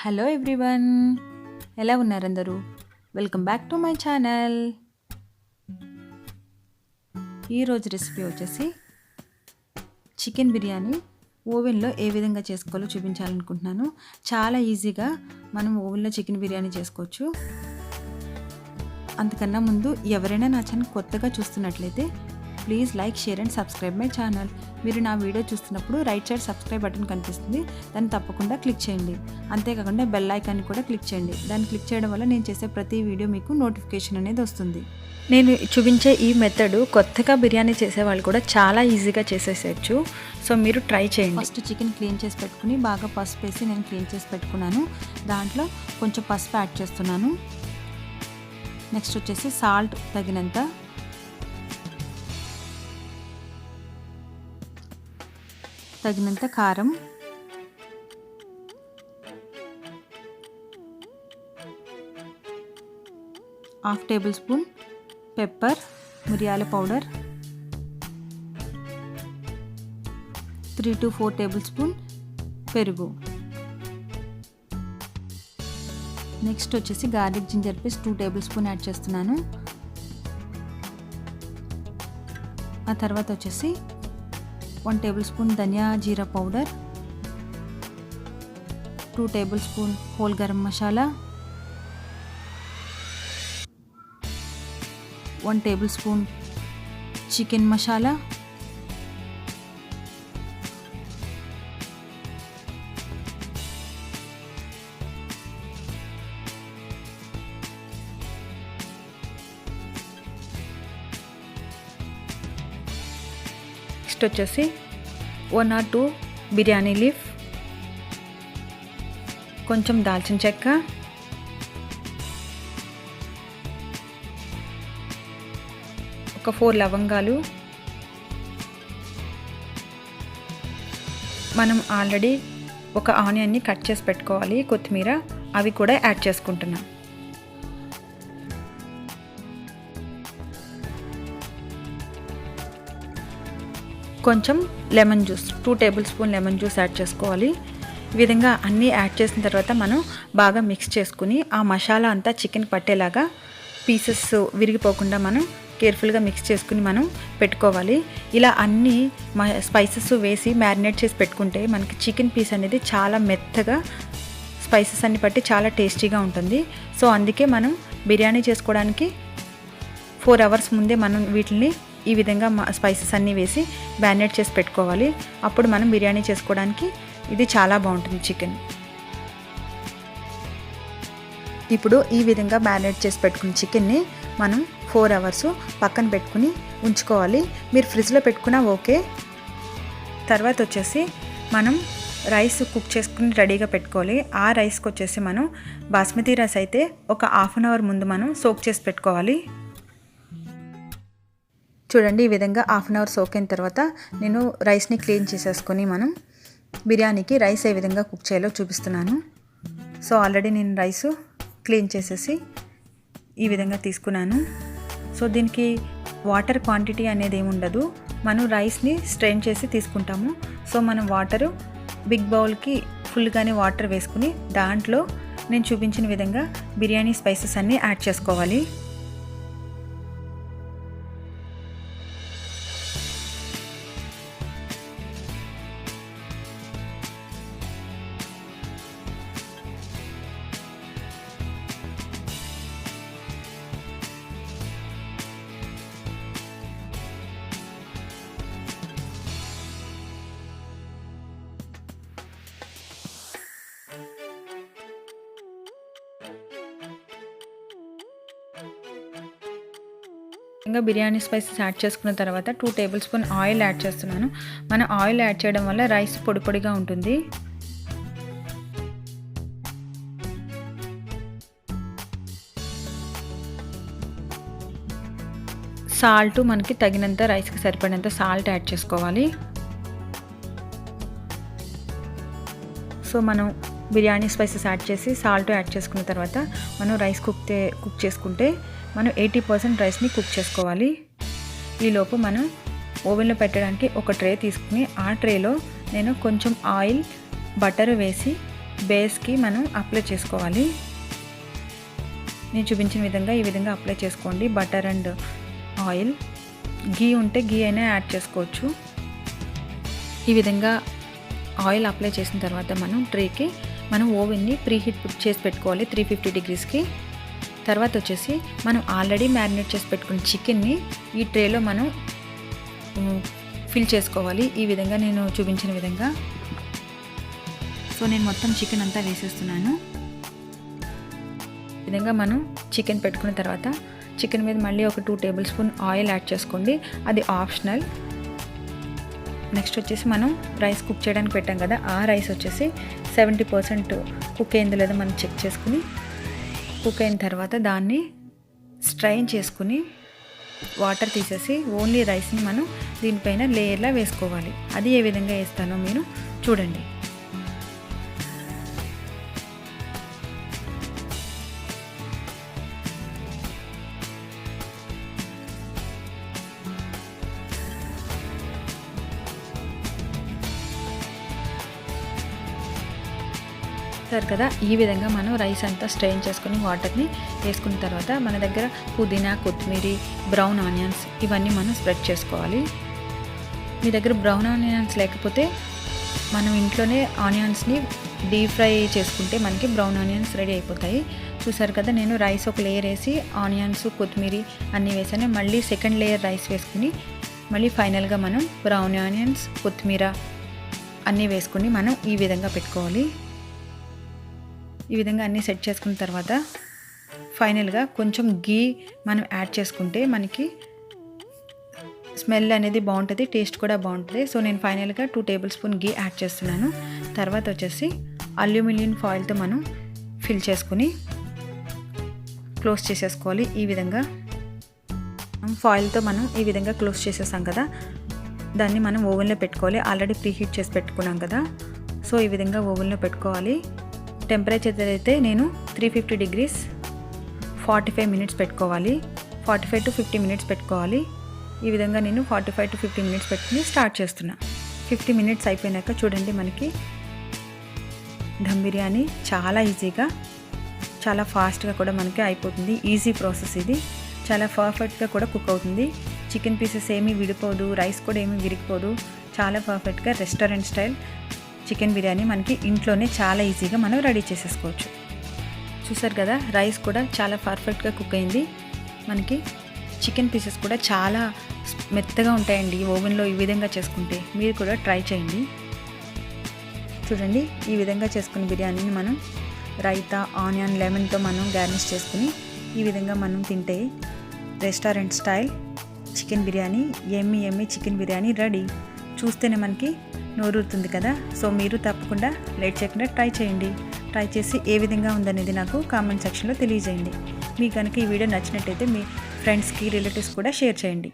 Hello everyone, ఎలా ఉన్నారు అందరూ? Welcome back to my channel. ఈరోజు రెసిపీ వచ్చేసి చికెన్ బిర్యానీ ఓవెన్లో ఏ విధంగా చేసుకోవాలో చూపించాలనుకుంటున్నాను. చాలా ఈజీగా మనం ఓవెన్లో చికెన్ బిర్యానీ చేసుకోవచ్చు. అంతకన్నా ముందు ఎవరైనా నా ఛానల్ కొత్తగా చూస్తున్నట్లయితే please like, share and subscribe my channel. మీరు నా వీడియో చూస్తున్నప్పుడు రైట్ సైడ్ సబ్స్క్రైబ్ బటన్ కనిపిస్తుంది, దాన్ని తప్పకుండా క్లిక్ చేయండి. అంతేకాకుండా బెల్ ఐకాన్ని కూడా క్లిక్ చేయండి. దాన్ని క్లిక్ చేయడం వల్ల నేను చేసే ప్రతి వీడియో మీకు నోటిఫికేషన్ అనేది వస్తుంది. నేను చూపించే ఈ మెథడ్ కొత్తగా బిర్యానీ చేసే వాళ్ళు కూడా చాలా ఈజీగా చేసేసేయచ్చు. సో మీరు ట్రై చేయండి. ఫస్ట్ చికెన్ క్లీన్ చేసి పెట్టుకుని బాగా పసుపు వేసి నేను క్లీన్ చేసి పెట్టుకున్నాను. దాంట్లో కొంచెం పసుపు యాడ్ చేస్తున్నాను. నెక్స్ట్ వచ్చేసి సాల్ట్ తగినంత, కారం, హాఫ్ టేబుల్ స్పూన్ పెప్పర్, మిరియాల పౌడర్, 3 to 4 టేబుల్ స్పూన్ పెరుగు. నెక్స్ట్ వచ్చేసి garlic ginger paste 2 tablespoon add చేస్తున్నాను. ఆ తర్వాత వచ్చేసి 1 టేబుల్ స్పూన్ ధనియా జీరా powder, 2 tablespoon whole garam masala, 1 tablespoon chicken masala, next వచ్చేసి 1 or 2 బిర్యానీ లీఫ్, కొంచెం దాల్చిన చెక్క, ఒక 4 లవంగాలు. మనం ఆల్రెడీ ఒక ఆనియన్ని కట్ చేసి పెట్టుకోవాలి, కొత్తిమీర, అవి కూడా యాడ్ చేసుకుంటున్నాం. కొంచెం lemon juice, 2 table spoon lemon juice add చేసుకోవాలి. ఈ విధంగా అన్నీ యాడ్ చేసిన తర్వాత మనం బాగా మిక్స్ చేసుకుని ఆ మసాలా అంతా చికెన్ పట్టేలాగా పీసెస్ విరిగిపోకుండా మనం కేర్ఫుల్గా మిక్స్ చేసుకుని మనం పెట్టుకోవాలి. ఇలా అన్ని స్పైసెస్ వేసి మ్యారినేట్ చేసి పెట్టుకుంటే మనకి చికెన్ పీస్ అనేది చాలా మెత్తగా స్పైసెస్ అన్ని పట్టి చాలా టేస్టీగా ఉంటుంది. సో అందుకే మనం బిర్యానీ చేసుకోవడానికి 4 hours ముందే మనం వీటిని ఈ విధంగా స్పైసెస్ అన్నీ వేసి మ్యారినేట్ చేసి పెట్టుకోవాలి. అప్పుడు మనం బిర్యానీ చేసుకోవడానికి ఇది చాలా బాగుంటుంది చికెన్. ఇప్పుడు ఈ విధంగా మ్యారినేట్ చేసి పెట్టుకున్న చికెన్ని మనం 4 hours పక్కన పెట్టుకుని ఉంచుకోవాలి. మీరు ఫ్రిడ్జ్లో పెట్టుకున్నా ఓకే. తర్వాత వచ్చేసి మనం రైస్ కుక్ చేసుకుని రెడీగా పెట్టుకోవాలి. ఆ రైస్కి వచ్చేసి మనం బాస్మతి రైస్ అయితే ఒక 1/2 hour ముందు మనం సోక్ చేసి పెట్టుకోవాలి. చూడండి, ఈ విధంగా 1/2 hour సోక్ అయిన తర్వాత నేను రైస్ని క్లీన్ చేసేసుకొని మనం బిర్యానీకి రైస్ ఏ విధంగా కుక్ చేయాలో చూపిస్తున్నాను. సో ఆల్రెడీ నేను రైస్ క్లీన్ చేసేసి ఈ విధంగా తీసుకున్నాను. సో దీనికి వాటర్ క్వాంటిటీ అనేది ఏమి ఉండదు, మనం రైస్ని స్ట్రెయిన్ చేసి తీసుకుంటాము. సో మనం వాటరు బిగ్ బౌల్కి ఫుల్గానే వాటర్ వేసుకుని దాంట్లో నేను చూపించిన విధంగా బిర్యానీ స్పైసెస్ అన్నీ యాడ్ చేసుకోవాలి. ఇంకా బిర్యానీ స్పైసెస్ యాడ్ చేసుకున్న తర్వాత 2 టేబుల్ స్పూన్ ఆయిల్ యాడ్ చేస్తున్నాను. మనం ఆయిల్ యాడ్ చేయడం వల్ల రైస్ పొడి పొడిగా ఉంటుంది. సాల్ట్ మనకి తగినంత, రైస్కి సరిపడినంత సాల్ట్ యాడ్ చేసుకోవాలి. సో మనం బిర్యానీ స్పైసెస్ యాడ్ చేసి సాల్ట్ యాడ్ చేసుకున్న తర్వాత మనం రైస్ కుక్ చేసుకుంటే మనం 80% రైస్ని కుక్ చేసుకోవాలి. ఈలోపు మనం ఓవెన్లో పెట్టడానికి ఒక ట్రే తీసుకుని ఆ ట్రేలో నేను కొంచెం ఆయిల్, బటర్ వేసి బేస్కి మనం అప్లై చేసుకోవాలి. నేను చూపించిన విధంగా ఈ విధంగా అప్లై చేసుకోండి. బటర్ అండ్ ఆయిల్, గీ ఉంటే గీ అయినా యాడ్ చేసుకోవచ్చు. ఈ విధంగా ఆయిల్ అప్లై చేసిన తర్వాత మనం ట్రేకి మనం ఓవెన్ని ప్రీహీట్ చేసి పెట్టుకోవాలి 350 degreesకి. తర్వాత వచ్చేసి మనం ఆల్రెడీ మ్యారినేట్ చేసి పెట్టుకున్న చికెన్ని ఈ ట్రేలో మనం ఫిల్ చేసుకోవాలి. ఈ విధంగా నేను చూపించిన విధంగా. సో నేను మొత్తం చికెన్ అంతా వేసేస్తున్నాను. ఈ విధంగా మనం చికెన్ పెట్టుకున్న తర్వాత చికెన్ మీద మళ్ళీ ఒక 2 tablespoon ఆయిల్ యాడ్ చేసుకోండి. అది ఆప్షనల్. నెక్స్ట్ వచ్చేసి మనం రైస్ కుక్ చేయడానికి పెట్టాం కదా, ఆ రైస్ వచ్చేసి 70% కుక్ అయిందో లేదో మనం చెక్ చేసుకుని, కుక్ అయిన తర్వాత దాన్ని స్ట్రైన్ చేసుకుని వాటర్ తీసేసి ఓన్లీ రైస్ని మనం దీనిపైన లేయర్లా వేసుకోవాలి. అది ఏ విధంగా వేస్తానో మీరు చూడండి. సరే కదా, ఈ విధంగా మనం రైస్ అంతా స్ట్రెయిన్ చేసుకుని వాటర్ని వేసుకున్న తర్వాత మన దగ్గర పుదీనా, కొత్తిమీర, బ్రౌన్ ఆనియన్స్ ఇవన్నీ మనం స్ప్రెడ్ చేసుకోవాలి. మీ దగ్గర బ్రౌన్ ఆనియన్స్ లేకపోతే మనం ఇంట్లోనే ఆనియన్స్ని డీప్ ఫ్రై చేసుకుంటే మనకి బ్రౌన్ ఆనియన్స్ రెడీ అయిపోతాయి. చూసారు కదా, నేను రైస్ ఒక లేయర్ వేసి ఆనియన్స్, కొత్తిమీర అన్నీ వేసాను. మళ్ళీ సెకండ్ లేయర్ రైస్ వేసుకుని మళ్ళీ ఫైనల్గా మనం బ్రౌన్ ఆనియన్స్, కొత్తిమీర అన్నీ వేసుకుని మనం ఈ విధంగా పెట్టుకోవాలి. ఈ విధంగా అన్నీ సెట్ చేసుకున్న తర్వాత ఫైనల్గా కొంచెం గీ మనం యాడ్ చేసుకుంటే మనకి స్మెల్ అనేది బాగుంటుంది, టేస్ట్ కూడా బాగుంటుంది. సో నేను ఫైనల్గా 2 tablespoon గీ యాడ్ చేస్తున్నాను. తర్వాత వచ్చేసి అల్యూమినియం ఫాయిల్తో మనం ఫిల్ చేసుకుని క్లోజ్ చేసేసుకోవాలి. ఈ విధంగా ఫాయిల్తో మనం ఈ విధంగా క్లోజ్ చేసేసాం కదా, దాన్ని మనం ఓవెన్లో పెట్టుకోవాలి. ఆల్రెడీ ప్రీహీట్ చేసి పెట్టుకున్నాం కదా, సో ఈ విధంగా ఓవెన్లో పెట్టుకోవాలి. టెంపరేచర్ అయితే నేను 350 degrees 45 minutes పెట్టుకోవాలి. 45 to 50 minutes పెట్టుకోవాలి. ఈ విధంగా నేను 45 to 50 minutes పెట్టుకుని స్టార్ట్ చేస్తున్నా. 50 minutes అయిపోయినాక చూడండి, మనకి దమ్ బిర్యానీ చాలా ఈజీగా, చాలా ఫాస్ట్గా కూడా మనకి అయిపోతుంది. ఈజీ ప్రాసెస్ ఇది. చాలా పర్ఫెక్ట్గా కూడా కుక్ అవుతుంది. చికెన్ పీసెస్ ఏమీ విడిపోదు, రైస్ కూడా ఏమీ విరిగిపోదు. చాలా పర్ఫెక్ట్గా రెస్టారెంట్ స్టైల్ చికెన్ బిర్యానీ మనకి ఇంట్లోనే చాలా ఈజీగా మనం రెడీ చేసేసుకోవచ్చు. చూసారు కదా, రైస్ కూడా చాలా పర్ఫెక్ట్గా కుక్ అయింది. మనకి చికెన్ పీసెస్ కూడా చాలా మెత్తగా ఉంటాయండి ఓవెన్లో ఈ విధంగా చేసుకుంటే. మీరు కూడా ట్రై చేయండి. చూడండి, ఈ విధంగా చేసుకున్న బిర్యానీని మనం రైతా, ఆనియన్, లెమన్తో మనం గార్నిష్ చేసుకుని ఈ విధంగా మనం తింటే రెస్టారెంట్ స్టైల్ చికెన్ బిర్యానీ, ఎమ్మి చికెన్ బిర్యానీ రెడీ. చూస్తేనే మనకి నోరూరుతుంది కదా. సో మీరు తప్పకుండా లేట్ చేయకుండా ట్రై చేయండి. ట్రై చేసి ఏ విధంగా ఉందనేది నాకు కామెంట్ సెక్షన్లో తెలియజేయండి. మీకు కనుక ఈ వీడియో నచ్చినట్టయితే మీ ఫ్రెండ్స్కి, రిలేటివ్స్ కూడా షేర్ చేయండి.